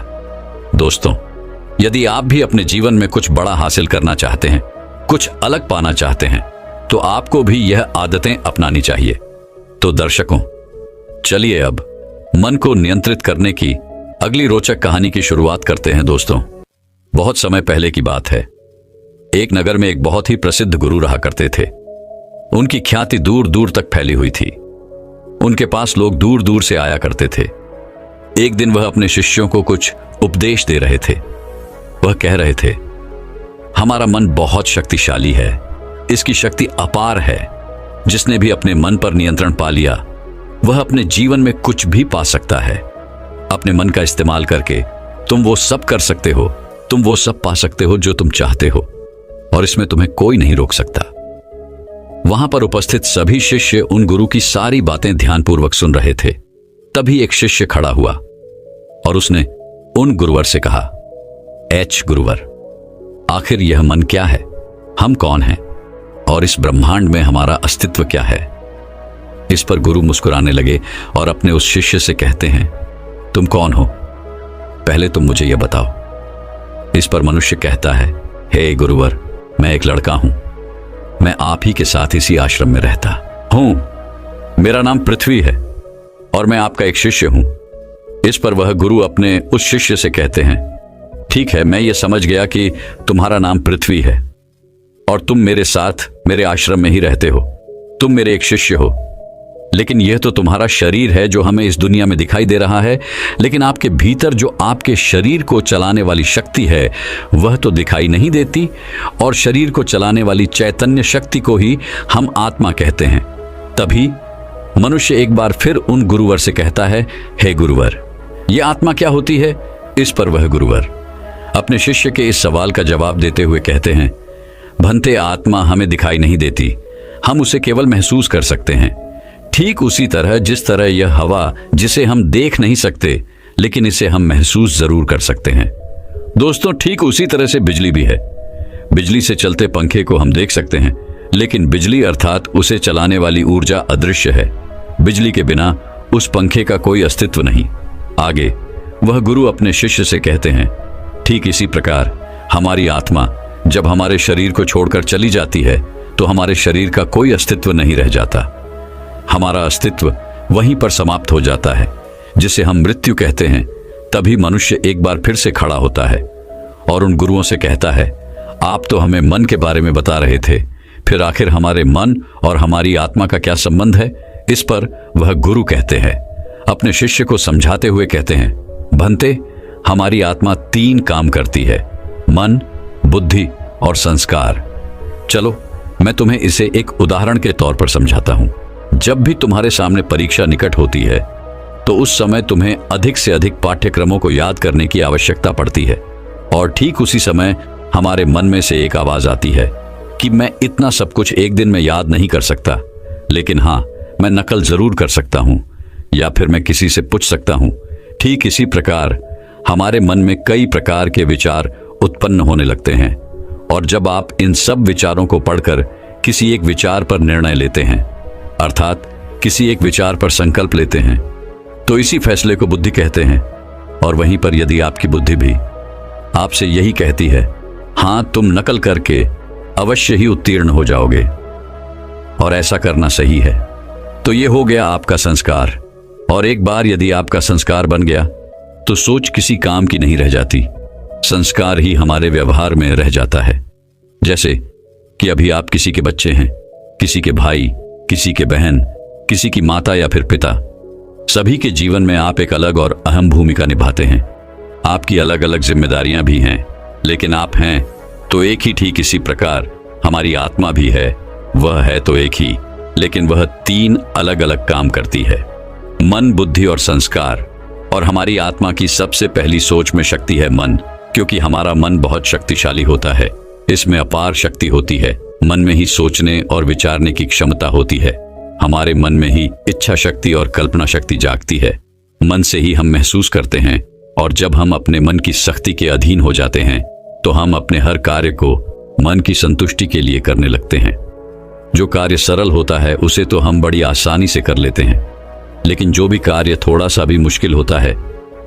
दोस्तों, यदि आप भी अपने जीवन में कुछ बड़ा हासिल करना चाहते हैं, कुछ अलग पाना चाहते हैं, तो आपको भी यह आदतें अपनानी चाहिए। तो दर्शकों, चलिए अब मन को नियंत्रित करने की अगली रोचक कहानी की शुरुआत करते हैं। दोस्तों, बहुत समय पहले की बात है। एक नगर में एक बहुत ही प्रसिद्ध गुरु रहा करते थे। उनकी ख्याति दूर दूर तक फैली हुई थी। उनके पास लोग दूर दूर से आया करते थे। एक दिन वह अपने शिष्यों को कुछ उपदेश दे रहे थे। वह कह रहे थे, हमारा मन बहुत शक्तिशाली है, इसकी शक्ति अपार है। जिसने भी अपने मन पर नियंत्रण पा लिया वह अपने जीवन में कुछ भी पा सकता है। अपने मन का इस्तेमाल करके तुम वो सब कर सकते हो, तुम वो सब पा सकते हो जो तुम चाहते हो, और इसमें तुम्हें कोई नहीं रोक सकता। वहां पर उपस्थित सभी शिष्य उन गुरु की सारी बातें ध्यानपूर्वक सुन रहे थे। तभी एक शिष्य खड़ा हुआ और उसने उन गुरुवर से कहा, एच गुरुवर, आखिर यह मन क्या है, हम कौन हैं और इस ब्रह्मांड में हमारा अस्तित्व क्या है। इस पर गुरु मुस्कुराने लगे और अपने उस शिष्य से कहते हैं, तुम कौन हो, पहले तुम मुझे यह बताओ। इस पर मनुष्य कहता है, हे गुरुवर, मैं एक लड़का हूं, मैं आप ही के साथ इसी आश्रम में रहता हूं। मेरा नाम पृथ्वी है और मैं आपका एक शिष्य हूं। इस पर वह गुरु अपने उस शिष्य से कहते हैं, ठीक है, मैं ये समझ गया कि तुम्हारा नाम पृथ्वी है और तुम मेरे साथ मेरे आश्रम में ही रहते हो। तुम मेरे एक शिष्य हो। लेकिन यह तो तुम्हारा शरीर है जो हमें इस दुनिया में दिखाई दे रहा है, लेकिन आपके भीतर जो आपके शरीर को चलाने वाली शक्ति है वह तो दिखाई नहीं देती। और शरीर को चलाने वाली चैतन्य शक्ति को ही हम आत्मा कहते हैं। तभी मनुष्य एक बार फिर उन गुरुवर से कहता है, हे गुरुवर, ये आत्मा क्या होती है? इस पर वह गुरुवर अपने शिष्य के इस सवाल का जवाब देते हुए कहते हैं, भंते, आत्मा हमें दिखाई नहीं देती, हम उसे केवल महसूस कर सकते हैं। ठीक उसी तरह जिस तरह यह हवा जिसे हम देख नहीं सकते लेकिन इसे हम महसूस जरूर कर सकते हैं। दोस्तों, ठीक उसी तरह से बिजली भी है। बिजली से चलते पंखे को हम देख सकते हैं, लेकिन बिजली अर्थात उसे चलाने वाली ऊर्जा अदृश्य है। बिजली के बिना उस पंखे का कोई अस्तित्व नहीं। आगे वह गुरु अपने शिष्य से कहते हैं, ठीक इसी प्रकार हमारी आत्मा जब हमारे शरीर को छोड़कर चली जाती है तो हमारे शरीर का कोई अस्तित्व नहीं रह जाता। हमारा अस्तित्व वहीं पर समाप्त हो जाता है, जिसे हम मृत्यु कहते हैं। तभी मनुष्य एक बार फिर से खड़ा होता है और उन गुरुओं से कहता है, आप तो हमें मन के बारे में बता रहे थे, फिर आखिर हमारे मन और हमारी आत्मा का क्या संबंध है? इस पर वह गुरु कहते हैं, अपने शिष्य को समझाते हुए कहते हैं, भंते, हमारी आत्मा 3 काम करती है, मन, बुद्धि और संस्कार। चलो मैं तुम्हें इसे एक उदाहरण के तौर पर समझाता हूं। जब भी तुम्हारे सामने परीक्षा निकट होती है तो उस समय तुम्हें अधिक से अधिक पाठ्यक्रमों को याद करने की आवश्यकता पड़ती है। और ठीक उसी समय हमारे मन में से एक आवाज आती है कि मैं इतना सब कुछ एक दिन में याद नहीं कर सकता, लेकिन हाँ, मैं नकल जरूर कर सकता हूँ या फिर मैं किसी से पूछ सकता हूँ। ठीक इसी प्रकार हमारे मन में कई प्रकार के विचार उत्पन्न होने लगते हैं और जब आप इन सब विचारों को पढ़कर किसी एक विचार पर निर्णय लेते हैं, अर्थात किसी एक विचार पर संकल्प लेते हैं, तो इसी फैसले को बुद्धि कहते हैं। और वहीं पर यदि आपकी बुद्धि भी आपसे यही कहती है, हाँ, तुम नकल करके अवश्य ही उत्तीर्ण हो जाओगे और ऐसा करना सही है, तो ये हो गया आपका संस्कार। और एक बार यदि आपका संस्कार बन गया तो सोच किसी काम की नहीं रह जाती, संस्कार ही हमारे व्यवहार में रह जाता है। जैसे कि अभी आप किसी के बच्चे हैं, किसी के भाई, किसी के बहन, किसी की माता या फिर पिता, सभी के जीवन में आप एक अलग और अहम भूमिका निभाते हैं। आपकी अलग अलग जिम्मेदारियां भी हैं, लेकिन आप हैं तो एक ही। ठीक इसी प्रकार हमारी आत्मा भी है, वह है तो एक ही, लेकिन वह 3 अलग अलग काम करती है, मन, बुद्धि और संस्कार। और हमारी आत्मा की सबसे पहली सोच में शक्ति है मन, क्योंकि हमारा मन बहुत शक्तिशाली होता है। इसमें अपार शक्ति होती है। मन में ही सोचने और विचारने की क्षमता होती है। हमारे मन में ही इच्छा शक्ति और कल्पना शक्ति जागती है। मन से ही हम महसूस करते हैं और जब हम अपने मन की सख्ती के अधीन हो जाते हैं तो हम अपने हर कार्य को मन की संतुष्टि के लिए करने लगते हैं। जो कार्य सरल होता है उसे तो हम बड़ी आसानी से कर लेते हैं, लेकिन जो भी कार्य थोड़ा सा भी मुश्किल होता है,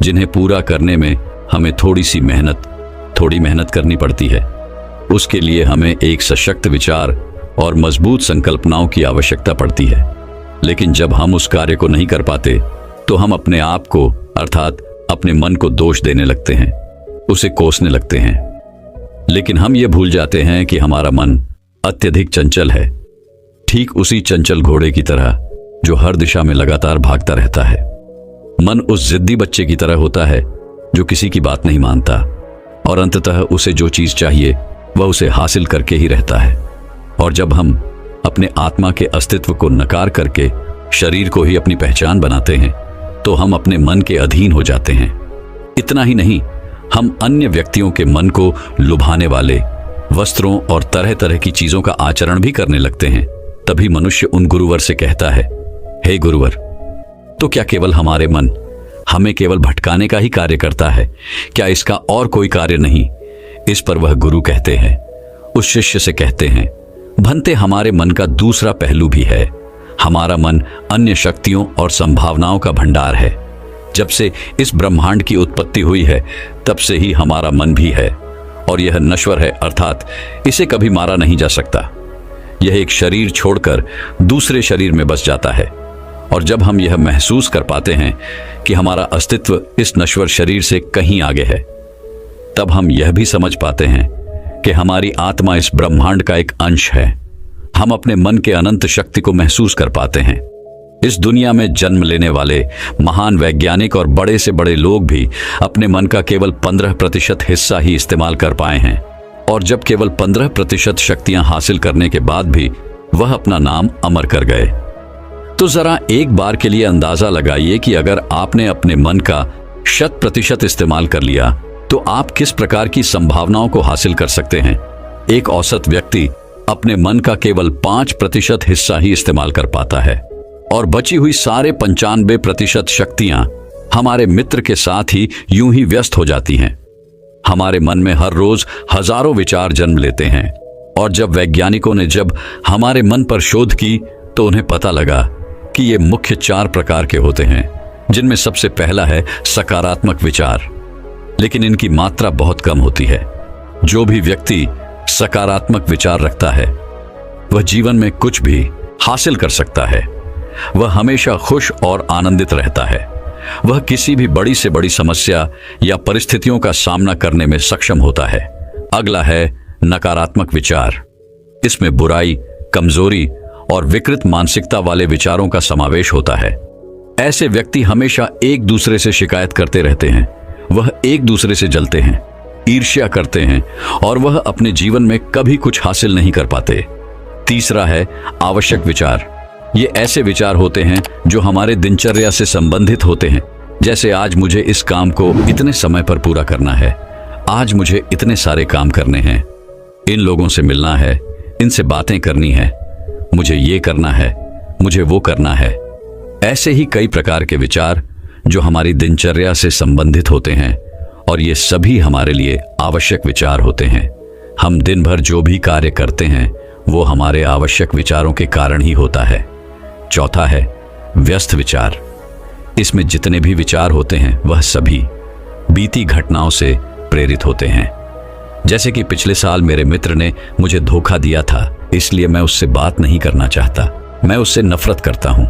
जिन्हें पूरा करने में हमें थोड़ी मेहनत करनी पड़ती है, उसके लिए हमें एक सशक्त विचार और मजबूत संकल्पनाओं की आवश्यकता पड़ती है। लेकिन जब हम उस कार्य को नहीं कर पाते तो हम अपने आप को अर्थात अपने मन को दोष देने लगते हैं, उसे कोसने लगते हैं। लेकिन हम ये भूल जाते हैं कि हमारा मन अत्यधिक चंचल है, ठीक उसी चंचल घोड़े की तरह जो हर दिशा में लगातार भागता रहता है। मन उस जिद्दी बच्चे की तरह होता है जो किसी की बात नहीं मानता और अंततः उसे जो चीज चाहिए वह उसे हासिल करके ही रहता है। और जब हम अपने आत्मा के अस्तित्व को नकार करके शरीर को ही अपनी पहचान बनाते हैं तो हम अपने मन के अधीन हो जाते हैं। इतना ही नहीं, हम अन्य व्यक्तियों के मन को लुभाने वाले वस्त्रों और तरह तरह की चीजों का आचरण भी करने लगते हैं। तभी मनुष्य उन गुरुवर से कहता है, हे गुरुवर, तो क्या केवल हमारे मन हमें केवल भटकाने का ही कार्य करता है? क्या इसका और कोई कार्य नहीं? इस पर वह गुरु कहते हैं, उस शिष्य से कहते हैं, भंते, हमारे मन का दूसरा पहलू भी है। हमारा मन अन्य शक्तियों और संभावनाओं का भंडार है। जब से इस ब्रह्मांड की उत्पत्ति हुई है तब से ही हमारा मन भी है और यह नश्वर है, अर्थात इसे कभी मारा नहीं जा सकता। यह एक शरीर छोड़कर दूसरे शरीर में बस जाता है और जब हम यह महसूस कर पाते हैं कि हमारा अस्तित्व इस नश्वर शरीर से कहीं आगे है, तब हम यह भी समझ पाते हैं कि हमारी आत्मा इस ब्रह्मांड का एक अंश है। हम अपने मन के अनंत शक्ति को महसूस कर पाते हैं। इस दुनिया में जन्म लेने वाले महान वैज्ञानिक और बड़े से बड़े लोग भी अपने मन का केवल 15% हिस्सा ही इस्तेमाल कर पाए हैं, और जब केवल 15% शक्तियां हासिल करने के बाद भी वह अपना नाम अमर कर गए। तो जरा एक बार के लिए अंदाजा लगाइए कि अगर आपने अपने मन का 100% इस्तेमाल कर लिया तो आप किस प्रकार की संभावनाओं को हासिल कर सकते हैं। एक औसत व्यक्ति अपने मन का केवल 5% हिस्सा ही इस्तेमाल कर पाता है, और बची हुई सारे 95% शक्तियां हमारे मित्र के साथ ही यूं ही व्यस्त हो जाती हैं। हमारे मन में हर रोज हजारों विचार जन्म लेते हैं, और जब वैज्ञानिकों ने हमारे मन पर शोध की तो उन्हें पता लगा कि ये मुख्य 4 प्रकार के होते हैं, जिनमें सबसे पहला है सकारात्मक विचार। लेकिन इनकी मात्रा बहुत कम होती है। जो भी व्यक्ति सकारात्मक विचार रखता है वह जीवन में कुछ भी हासिल कर सकता है। वह हमेशा खुश और आनंदित रहता है। वह किसी भी बड़ी से बड़ी समस्या या परिस्थितियों का सामना करने में सक्षम होता है। अगला है नकारात्मक विचार। इसमें बुराई, कमजोरी और विकृत मानसिकता वाले विचारों का समावेश होता है। ऐसे व्यक्ति हमेशा एक दूसरे से शिकायत करते रहते हैं। वह एक दूसरे से जलते हैं, ईर्ष्या करते हैं, और वह अपने जीवन में कभी कुछ हासिल नहीं कर पाते। तीसरा है आवश्यक विचार। ये ऐसे विचार होते हैं जो हमारे दिनचर्या से संबंधित होते हैं, जैसे आज मुझे इस काम को इतने समय पर पूरा करना है, आज मुझे इतने सारे काम करने हैं, इन लोगों से मिलना है, इनसे बातें करनी है, मुझे ये करना है, मुझे वो करना है। ऐसे ही कई प्रकार के विचार जो हमारी दिनचर्या से संबंधित होते हैं, और ये सभी हमारे लिए आवश्यक विचार होते हैं। हम दिन भर जो भी कार्य करते हैं वो हमारे आवश्यक विचारों के कारण ही होता है। चौथा है व्यस्त विचार। इसमें जितने भी विचार होते हैं वह सभी बीती घटनाओं से प्रेरित होते हैं। जैसे कि पिछले साल मेरे मित्र ने मुझे धोखा दिया था, इसलिए मैं उससे बात नहीं करना चाहता, मैं उससे नफरत करता हूं।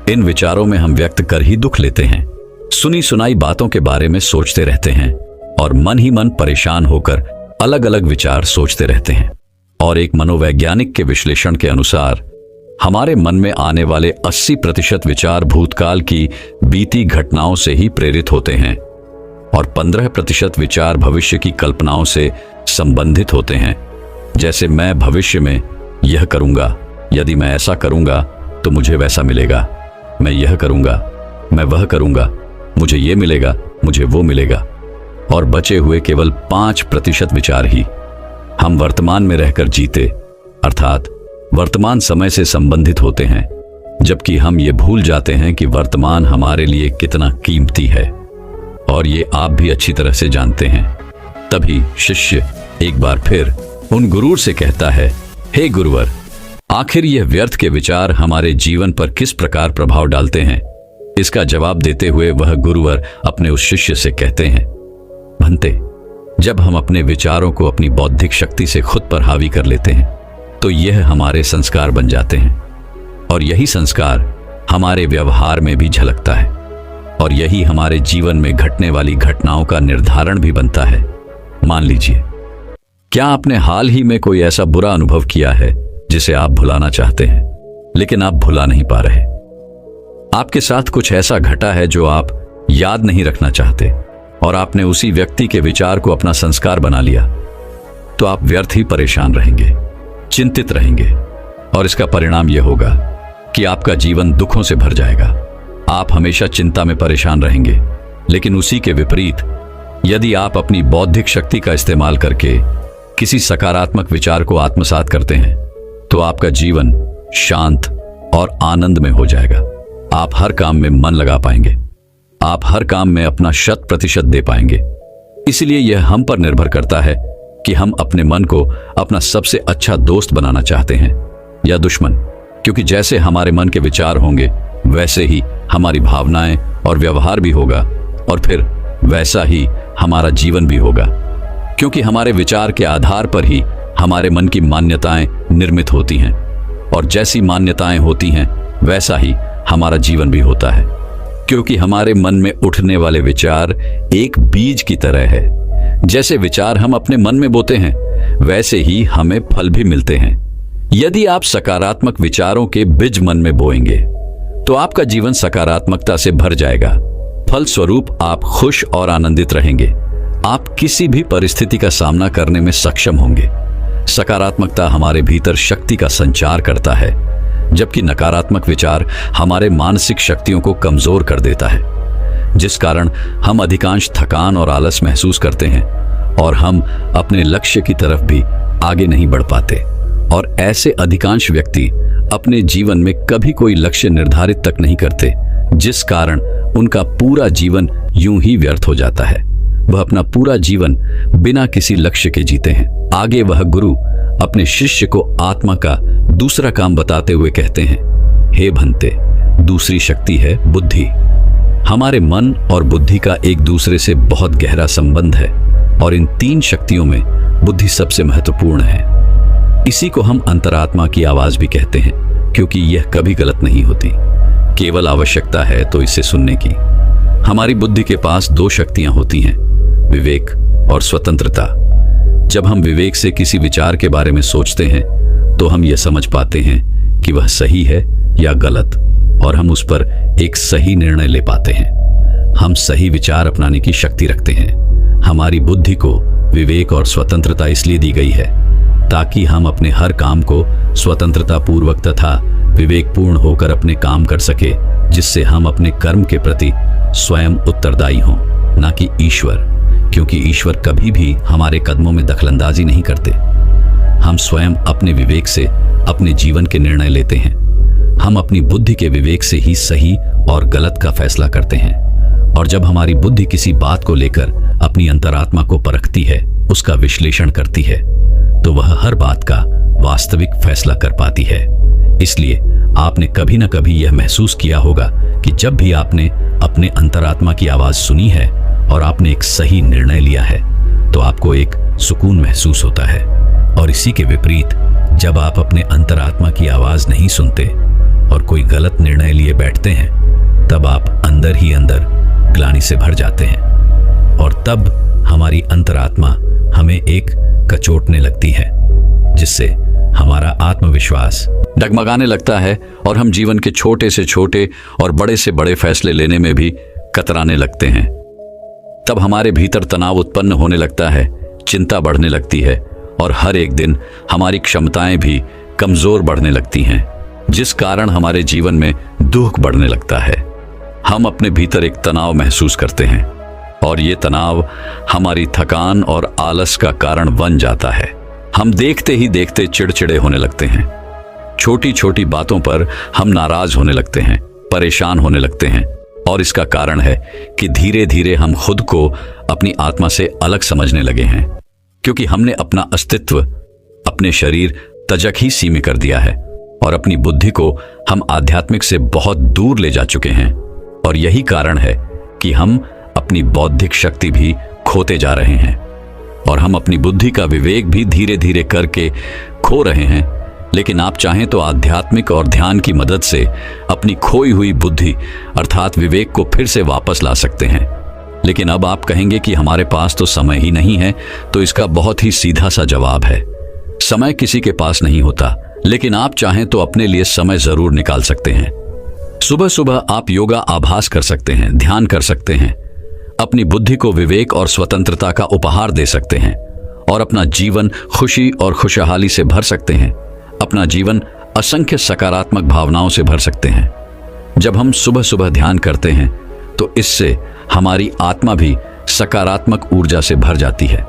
इन विचारों में हम व्यक्त कर ही दुख लेते हैं, सुनी सुनाई बातों के बारे में सोचते रहते हैं, और मन ही मन परेशान होकर अलग अलग विचार सोचते रहते हैं। और एक मनोवैज्ञानिक के विश्लेषण के अनुसार हमारे मन में आने वाले 80% विचार भूतकाल की बीती घटनाओं से ही प्रेरित होते हैं, और 15% विचार भविष्य की कल्पनाओं से संबंधित होते हैं। जैसे मैं भविष्य में यह करूंगा, यदि मैं ऐसा करूंगा तो मुझे वैसा मिलेगा, मैं यह करूंगा, मैं वह करूंगा, मुझे ये मिलेगा, मुझे वो मिलेगा। और बचे हुए केवल 5% विचार ही हम वर्तमान में रहकर जीते, अर्थात वर्तमान समय से संबंधित होते हैं, जबकि हम ये भूल जाते हैं कि वर्तमान हमारे लिए कितना कीमती है, और ये आप भी अच्छी तरह से जानते हैं। तभी शिष्य एक बार फिर उन गुरुर से कहता है, हे गुरुवर, आखिर यह व्यर्थ के विचार हमारे जीवन पर किस प्रकार प्रभाव डालते हैं? इसका जवाब देते हुए वह गुरुवर अपने उस शिष्य से कहते हैं, भंते, जब हम अपने विचारों को अपनी बौद्धिक शक्ति से खुद पर हावी कर लेते हैं तो यह हमारे संस्कार बन जाते हैं, और यही संस्कार हमारे व्यवहार में भी झलकता है, और यही हमारे जीवन में घटने वाली घटनाओं का निर्धारण भी बनता है। मान लीजिए, क्या आपने हाल ही में कोई ऐसा बुरा अनुभव किया है जिसे आप भुलाना चाहते हैं लेकिन आप भुला नहीं पा रहे? आपके साथ कुछ ऐसा घटा है जो आप याद नहीं रखना चाहते, और आपने उसी व्यक्ति के विचार को अपना संस्कार बना लिया, तो आप व्यर्थ ही परेशान रहेंगे, चिंतित रहेंगे, और इसका परिणाम यह होगा कि आपका जीवन दुखों से भर जाएगा। आप हमेशा चिंता में परेशान रहेंगे। लेकिन उसी के विपरीत, यदि आप अपनी बौद्धिक शक्ति का इस्तेमाल करके किसी सकारात्मक विचार को आत्मसात करते हैं तो आपका जीवन शांत और आनंद में हो जाएगा। आप हर काम में मन लगा पाएंगे, आप हर काम में अपना 100% दे पाएंगे। इसलिए यह हम पर निर्भर करता है कि हम अपने मन को अपना सबसे अच्छा दोस्त बनाना चाहते हैं या दुश्मन, क्योंकि जैसे हमारे मन के विचार होंगे वैसे ही हमारी भावनाएं और व्यवहार भी होगा, और फिर वैसा ही हमारा जीवन भी होगा, क्योंकि हमारे विचार के आधार पर ही हमारे मन की मान्यताएं निर्मित होती हैं, और जैसी मान्यताएं होती हैं वैसा ही हमारा जीवन भी होता है। क्योंकि हमारे मन में उठने वाले विचार एक बीज की तरह है जैसे विचार हम अपने मन में बोते हैं वैसे ही हमें फल भी मिलते हैं। यदि आप सकारात्मक विचारों के बीज मन में बोएंगे तो आपका जीवन सकारात्मकता से भर जाएगा। फलस्वरूप आप खुश और आनंदित रहेंगे। आप किसी भी परिस्थिति का सामना करने में सक्षम होंगे। सकारात्मकता हमारे भीतर शक्ति का संचार करता है, जबकि नकारात्मक विचार हमारे मानसिक शक्तियों को कमजोर कर देता है, जिस कारण हम अधिकांश थकान और आलस महसूस करते हैं और हम अपने लक्ष्य की तरफ भी आगे नहीं बढ़ पाते। और ऐसे अधिकांश व्यक्ति अपने जीवन में कभी कोई लक्ष्य निर्धारित तक नहीं करते, जिस कारण उनका पूरा जीवन यूं ही व्यर्थ हो जाता है। वह अपना पूरा जीवन बिना किसी लक्ष्य के जीते हैं। आगे वह गुरु अपने शिष्य को आत्मा का दूसरा काम बताते हुए कहते हैं, हे भंते, दूसरी शक्ति है बुद्धि। हमारे मन और बुद्धि का एक दूसरे से बहुत गहरा संबंध है और इन तीन शक्तियों में बुद्धि सबसे महत्वपूर्ण है। इसी को हम अंतरात्मा की आवाज भी कहते हैं, क्योंकि यह कभी गलत नहीं होती, केवल आवश्यकता है तो इसे सुनने की। हमारी बुद्धि के पास दो शक्तियां होती हैं, विवेक और स्वतंत्रता। जब हम विवेक से किसी विचार के बारे में सोचते हैं तो हम यह समझ पाते हैं कि वह सही है या गलत, और हम उस पर एक सही निर्णय ले पाते हैं। हम सही विचार अपनाने की शक्ति रखते हैं। हमारी बुद्धि को विवेक और स्वतंत्रता इसलिए दी गई है ताकि हम अपने हर काम को स्वतंत्रता पूर्वक तथा विवेकपूर्ण होकर अपने काम कर सके, जिससे हम अपने कर्म के प्रति स्वयं उत्तरदायी हों, न कि ईश्वर, क्योंकि ईश्वर कभी भी हमारे कदमों में दखलंदाजी नहीं करते। हम स्वयं अपने विवेक से अपने जीवन के निर्णय लेते हैं। हम अपनी बुद्धि के विवेक से ही सही और गलत का फैसला करते हैं, और जब हमारी बुद्धि किसी बात को लेकर अपनी अंतरात्मा को परखती है, उसका विश्लेषण करती है, तो वह हर बात का वास्तविक फैसला कर पाती है। इसलिए आपने कभी न कभी यह महसूस किया होगा कि जब भी आपने अपने अंतरात्मा की आवाज सुनी है और आपने एक सही निर्णय लिया है तो आपको एक सुकून महसूस होता है। और इसी के विपरीत जब आप अपने अंतरात्मा की आवाज नहीं सुनते और कोई गलत निर्णय लिए बैठते हैं, तब आप अंदर ही अंदर ग्लानि से भर जाते हैं, और तब हमारी अंतरात्मा हमें एक कचोटने लगती है, जिससे हमारा आत्मविश्वास डगमगाने लगता है और हम जीवन के छोटे से छोटे और बड़े से बड़े फैसले लेने में भी कतराने लगते हैं। तब हमारे भीतर तनाव उत्पन्न होने लगता है, चिंता बढ़ने लगती है, और हर एक दिन हमारी क्षमताएं भी कमजोर बढ़ने लगती हैं, जिस कारण हमारे जीवन में दुख बढ़ने लगता है। हम अपने भीतर एक तनाव महसूस करते हैं, और ये तनाव हमारी थकान और आलस का कारण बन जाता है। हम देखते ही देखते चिड़चिड़े होने लगते हैं। छोटी छोटी बातों पर हम नाराज होने लगते हैं, परेशान होने लगते हैं, और इसका कारण है कि धीरे धीरे हम खुद को अपनी आत्मा से अलग समझने लगे हैं, क्योंकि हमने अपना अस्तित्व अपने शरीर तजक ही सीमित कर दिया है, और अपनी बुद्धि को हम आध्यात्मिक से बहुत दूर ले जा चुके हैं। और यही कारण है कि हम अपनी बौद्धिक शक्ति भी खोते जा रहे हैं, और हम अपनी बुद्धि का विवेक भी धीरे धीरे करके खो रहे हैं। लेकिन आप चाहें तो आध्यात्मिक और ध्यान की मदद से अपनी खोई हुई बुद्धि अर्थात विवेक को फिर से वापस ला सकते हैं। लेकिन अब आप कहेंगे कि हमारे पास तो समय ही नहीं है, तो इसका बहुत ही सीधा सा जवाब है, समय किसी के पास नहीं होता, लेकिन आप चाहें तो अपने लिए समय जरूर निकाल सकते हैं। सुबह सुबह आप योगा आभास कर सकते हैं, ध्यान कर सकते हैं, अपनी बुद्धि को विवेक और स्वतंत्रता का उपहार दे सकते हैं, और अपना जीवन खुशी और खुशहाली से भर सकते हैं। अपना जीवन असंख्य सकारात्मक भावनाओं से भर सकते हैं। जब हम सुबह सुबह ध्यान करते हैं तो इससे हमारी आत्मा भी सकारात्मक ऊर्जा से भर जाती है।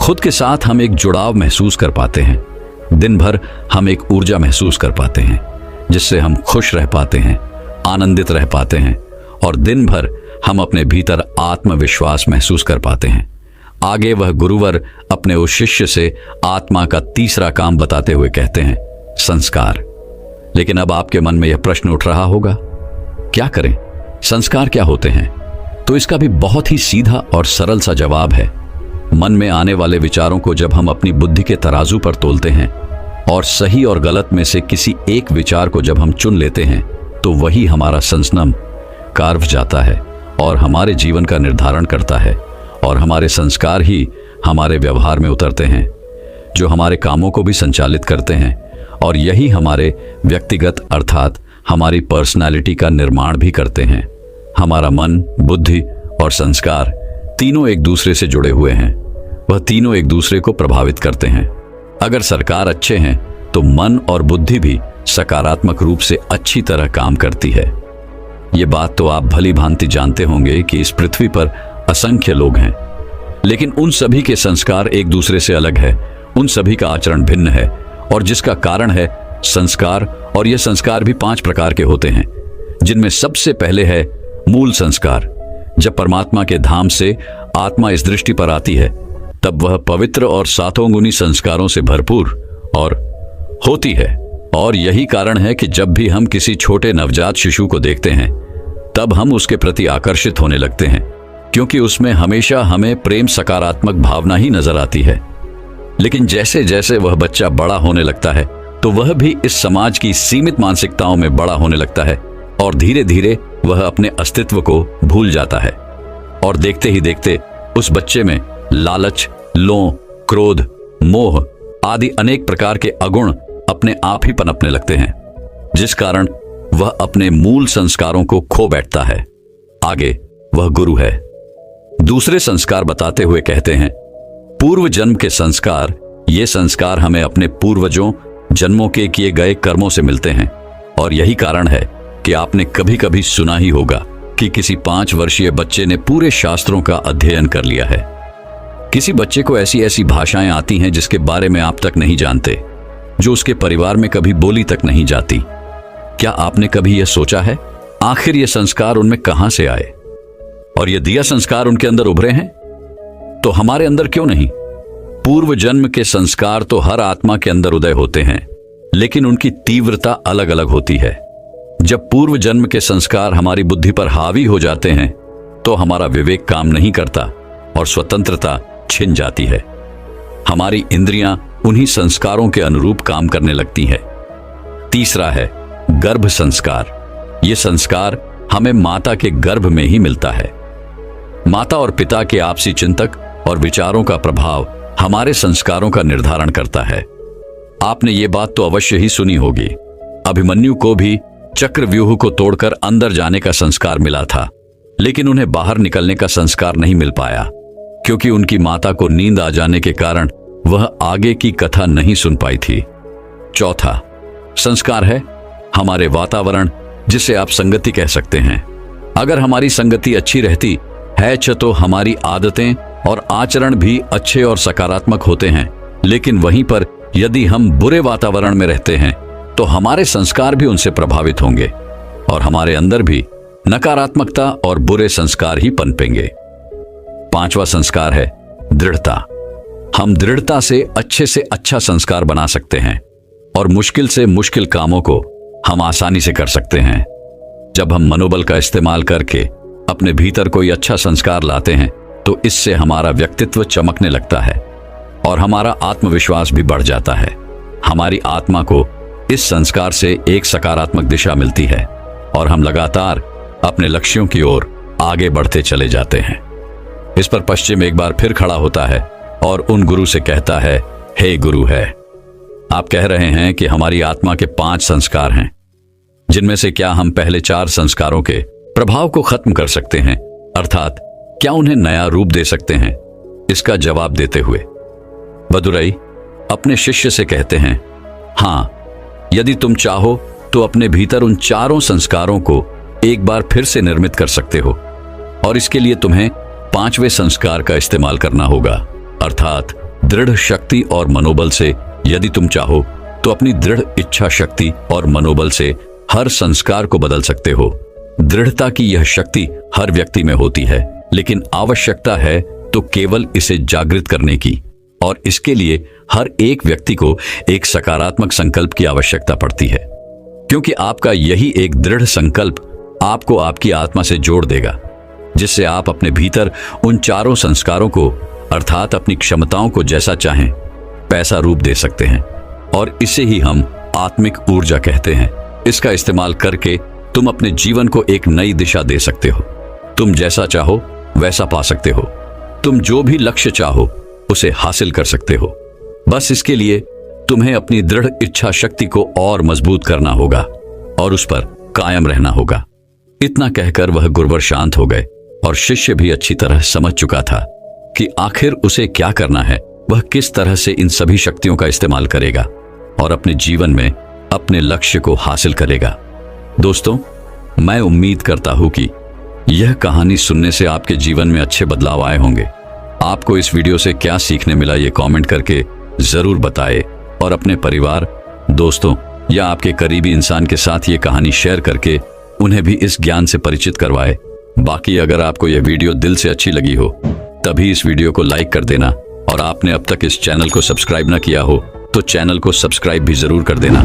खुद के साथ हम एक जुड़ाव महसूस कर पाते हैं। दिन भर हम एक ऊर्जा महसूस कर पाते हैं, जिससे हम खुश रह पाते हैं, आनंदित रह पाते हैं, और दिन भर हम अपने भीतर आत्मविश्वास महसूस कर पाते हैं। आगे वह गुरुवर अपने उस शिष्य से आत्मा का तीसरा काम बताते हुए कहते हैं, संस्कार। लेकिन अब आपके मन में यह प्रश्न उठ रहा होगा, क्या करें, संस्कार क्या होते हैं? तो इसका भी बहुत ही सीधा और सरल सा जवाब है। मन में आने वाले विचारों को जब हम अपनी बुद्धि के तराजू पर तोलते हैं और सही और गलत में से किसी एक विचार को जब हम चुन लेते हैं, तो वही हमारा संस्नम कार्व जाता है और हमारे जीवन का निर्धारण करता है, और हमारे संस्कार ही हमारे व्यवहार में उतरते हैं, जो हमारे कामों को भी संचालित करते हैं, और यही हमारे व्यक्तिगत अर्थात हमारी पर्सनालिटी का निर्माण भी करते हैं। हमारा मन, बुद्धि और संस्कार तीनों एक दूसरे से जुड़े हुए हैं। वह तीनों एक दूसरे को प्रभावित करते हैं। अगर सरकार अच्छे हैं तो मन और बुद्धि भी सकारात्मक रूप से अच्छी तरह काम करती है। ये बात तो आप भली भांति जानते होंगे कि इस पृथ्वी पर असंख्य लोग हैं, लेकिन उन सभी के संस्कार एक दूसरे से अलग है। उन सभी का आचरण भिन्न है, और जिसका कारण है संस्कार। और ये संस्कार भी 5 प्रकार के होते हैं, जिनमें सबसे पहले है मूल संस्कार। जब परमात्मा के धाम से आत्मा इस दृष्टि पर आती है, तब वह पवित्र और 7 गुनी संस्कारों से भरपूर और होती है। और यही कारण है कि जब भी हम किसी छोटे नवजात शिशु को देखते हैं, तब हम उसके प्रति आकर्षित होने लगते हैं, क्योंकि उसमें हमेशा हमें प्रेम, सकारात्मक भावना ही नजर आती है। लेकिन जैसे जैसे वह बच्चा बड़ा होने लगता है, तो वह भी इस समाज की सीमित मानसिकताओं में बड़ा होने लगता है, और धीरे धीरे वह अपने अस्तित्व को भूल जाता है। और देखते ही देखते उस बच्चे में लालच, लोभ, क्रोध, मोह आदि अनेक प्रकार के अगुण अपने आप ही पनपने लगते हैं, जिस कारण वह अपने मूल संस्कारों को खो बैठता है। आगे वह गुरु है। दूसरे संस्कार बताते हुए कहते हैं, पूर्व जन्म के संस्कार। ये संस्कार हमें अपने पूर्वजों जन्मों के किए गए कर्मों से मिलते हैं। और यही कारण है कि आपने कभी कभी सुना ही होगा कि किसी 5 वर्षीय बच्चे ने पूरे शास्त्रों का अध्ययन कर लिया है। किसी बच्चे को ऐसी ऐसी भाषाएं आती हैं जिसके बारे में आप तक नहीं जानते, जो उसके परिवार में कभी बोली तक नहीं जाती। क्या आपने कभी यह सोचा है, आखिर ये संस्कार उनमें कहां से आए? और ये दिया संस्कार उनके अंदर उभरे हैं, तो हमारे अंदर क्यों नहीं? पूर्व जन्म के संस्कार तो हर आत्मा के अंदर उदय होते हैं, लेकिन उनकी तीव्रता अलग अलग होती है। जब पूर्व जन्म के संस्कार हमारी बुद्धि पर हावी हो जाते हैं, तो हमारा विवेक काम नहीं करता और स्वतंत्रता छिन जाती है। हमारी इंद्रियां उन्हीं संस्कारों के अनुरूप काम करने लगती हैं। तीसरा है गर्भ संस्कार। ये संस्कार हमें माता के गर्भ में ही मिलता है। माता और पिता के आपसी चिंतक और विचारों का प्रभाव हमारे संस्कारों का निर्धारण करता है। आपने ये बात तो अवश्य ही सुनी होगी, अभिमन्यु को भी चक्रव्यूह को तोड़कर अंदर जाने का संस्कार मिला था, लेकिन उन्हें बाहर निकलने का संस्कार नहीं मिल पाया, क्योंकि उनकी माता को नींद आ जाने के कारण वह आगे की कथा नहीं सुन पाई थी। चौथा संस्कार है हमारे वातावरण, जिसे आप संगति कह सकते हैं। अगर हमारी संगति अच्छी रहती है तो हमारी आदतें और आचरण भी अच्छे और सकारात्मक होते हैं। लेकिन वहीं पर यदि हम बुरे वातावरण में रहते हैं, तो हमारे संस्कार भी उनसे प्रभावित होंगे और हमारे अंदर भी नकारात्मकता और बुरे संस्कार ही पनपेंगे। 5वां संस्कार है दृढ़ता। हम दृढ़ता से अच्छा संस्कार बना सकते हैं और मुश्किल से मुश्किल कामों को हम आसानी से कर सकते हैं। जब हम मनोबल का इस्तेमाल करके अपने भीतर कोई अच्छा संस्कार लाते हैं, तो इससे हमारा व्यक्तित्व चमकने लगता है और हमारा आत्मविश्वास भी बढ़ जाता है। हमारी आत्मा को इस संस्कार से एक सकारात्मक दिशा मिलती है और हम लगातार अपने लक्ष्यों की ओर आगे बढ़ते चले जाते हैं। इस पर पश्चिम एक बार फिर खड़ा होता है और उन गुरु से कहता है, हे गुरु है, आप कह रहे हैं कि हमारी आत्मा के 5 संस्कार हैं, जिनमें से क्या हम पहले 4 संस्कारों के प्रभाव को खत्म कर सकते हैं, अर्थात क्या उन्हें नया रूप दे सकते हैं? इसका जवाब देते हुए बदुरई अपने शिष्य से कहते हैं, हाँ, यदि तुम चाहो तो अपने भीतर उन 4 संस्कारों को एक बार फिर से निर्मित कर सकते हो, और इसके लिए तुम्हें 5वें संस्कार का इस्तेमाल करना होगा, अर्थात दृढ़ शक्ति और मनोबल से। यदि तुम चाहो तो अपनी दृढ़ इच्छा शक्ति और मनोबल से हर संस्कार को बदल सकते हो। दृढ़ता की यह शक्ति हर व्यक्ति में होती है, लेकिन आवश्यकता है तो केवल इसे जागृत करने की, और इसके लिए हर एक व्यक्ति को एक सकारात्मक संकल्प की आवश्यकता पड़ती है, क्योंकि आपका यही एक दृढ़ संकल्प आपको आपकी आत्मा से जोड़ देगा, जिससे आप अपने भीतर उन 4 संस्कारों को, अर्थात अपनी क्षमताओं को जैसा चाहें पैसा रूप दे सकते हैं। और इसे ही हम आत्मिक ऊर्जा कहते हैं। इसका इस्तेमाल करके तुम अपने जीवन को एक नई दिशा दे सकते हो। तुम जैसा चाहो वैसा पा सकते हो। तुम जो भी लक्ष्य चाहो उसे हासिल कर सकते हो। बस इसके लिए तुम्हें अपनी दृढ़ इच्छा शक्ति को और मजबूत करना होगा और उस पर कायम रहना होगा। इतना कहकर वह गुरुवर शांत हो गए और शिष्य भी अच्छी तरह समझ चुका था कि आखिर उसे क्या करना है, वह किस तरह से इन सभी शक्तियों का इस्तेमाल करेगा और अपने जीवन में अपने लक्ष्य को हासिल करेगा। दोस्तों, मैं उम्मीद करता हूं कि यह कहानी सुनने से आपके जीवन में अच्छे बदलाव आए होंगे। आपको इस वीडियो से क्या सीखने मिला ये कमेंट करके जरूर बताएं और अपने परिवार, दोस्तों या आपके करीबी इंसान के साथ ये कहानी शेयर करके उन्हें भी इस ज्ञान से परिचित करवाएं। बाकी अगर आपको यह वीडियो दिल से अच्छी लगी हो तभी इस वीडियो को लाइक कर देना और आपने अब तक इस चैनल को सब्सक्राइब ना किया हो तो चैनल को सब्सक्राइब भी जरूर कर देना।